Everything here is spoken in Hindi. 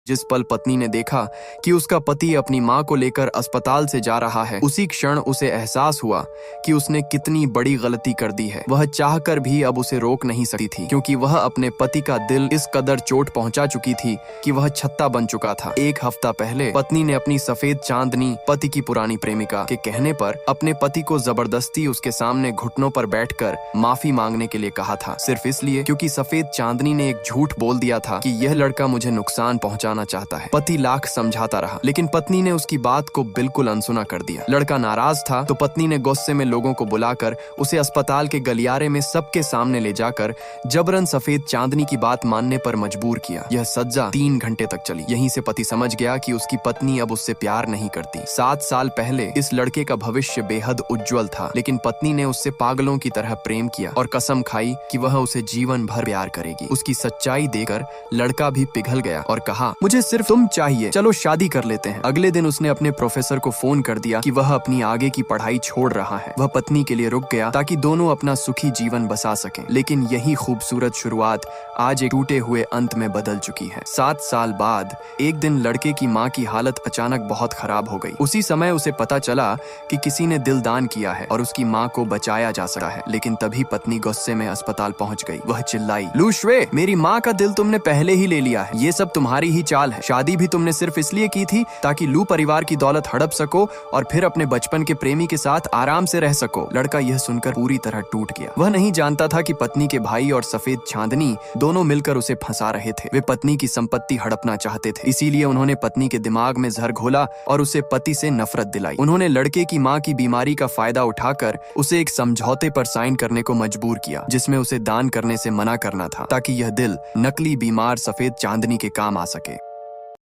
जिस पल पत्नी ने देखा कि उसका पति अपनी मां को लेकर अस्पताल से जा रहा है, उसी क्षण उसे एहसास हुआ कि उसने कितनी बड़ी गलती कर दी है। वह चाहकर भी अब उसे रोक नहीं सकती थी, क्योंकि वह अपने पति का दिल इस कदर चोट पहुंचा चुकी थी कि वह छत्ता बन चुका था। एक हफ्ता पहले पत्नी ने अपनी सफेद चांदनी, पति की पुरानी प्रेमिका के कहने पर, अपने पति को जबरदस्ती उसके सामने घुटनों पर बैठकर माफी मांगने के लिए कहा था, सिर्फ इसलिए क्योंकि सफेद चांदनी ने एक झूठ बोल दिया था कि यह लड़का मुझे नुकसान पहुंचाना चाहता है। पति लाख समझाता रहा, लेकिन पत्नी ने उसकी बात को बिल्कुल अनसुना कर दिया। लड़का नाराज था तो पत्नी ने गुस्से में लोगों को बुलाकर उसे अस्पताल के गलियारे में सबके सामने ले जाकर जबरन सफेद चांदनी की बात मानने पर मजबूर किया। यह सज्जा 3 घंटे तक चली। यहीं से पति समझ गया कि उसकी पत्नी अब उससे प्यार नहीं करती। 7 साल पहले इस लड़के का भविष्य बेहद उज्जवल था, लेकिन पत्नी ने उससे पागलों की तरह प्रेम किया और कसम खाई कि वह उसे जीवन भर प्यार करेगी। उसकी सच्चाई देकर लड़का भी पिघल गया और कहा, मुझे सिर्फ तुम चाहिए, चलो शादी कर लेते हैं। अगले दिन उसने अपने प्रोफेसर को फोन कर दिया कि वह अपनी आगे की पढ़ाई छोड़ रहा है। वह पत्नी के लिए रुक गया ताकि दोनों अपना सुखी जीवन बसा सकें। लेकिन यही खूबसूरत शुरुआत आज एक टूटे हुए अंत में बदल चुकी है। 7 साल बाद एक दिन लड़के की माँ की हालत अचानक बहुत खराब हो गई। उसी समय उसे पता चला कि किसी ने दिल दान किया है और उसकी माँ को बचाया जा सकता है। लेकिन तभी पत्नी गुस्से में अस्पताल पहुँच गई। वह चिल्लाई, लू श्वे, मेरी माँ का दिल तुमने पहले ही ले लिया है। ये सब तुम्हारी ही चाल है। शादी भी तुमने सिर्फ इसलिए की थी ताकि लू परिवार की दौलत हड़प सको और फिर अपने बचपन के प्रेमी के साथ आराम से रह सको। लड़का यह सुनकर पूरी तरह टूट गया। वह नहीं जानता था कि पत्नी के भाई और सफेद चांदनी दोनों मिलकर उसे फंसा रहे थे। वे पत्नी की संपत्ति हड़पना चाहते थे, इसीलिए उन्होंने पत्नी के दिमाग में जहर घोला और उसे पति से नफरत दिलाई। उन्होंने लड़के की माँ की बीमारी का फायदा उठाकर उसे एक समझौते पर साइन करने को मजबूर किया, जिसमें उसे दान करने से मना करना था ताकि यह दिल नकली बीमार सफेद चांदनी के काम आ सके।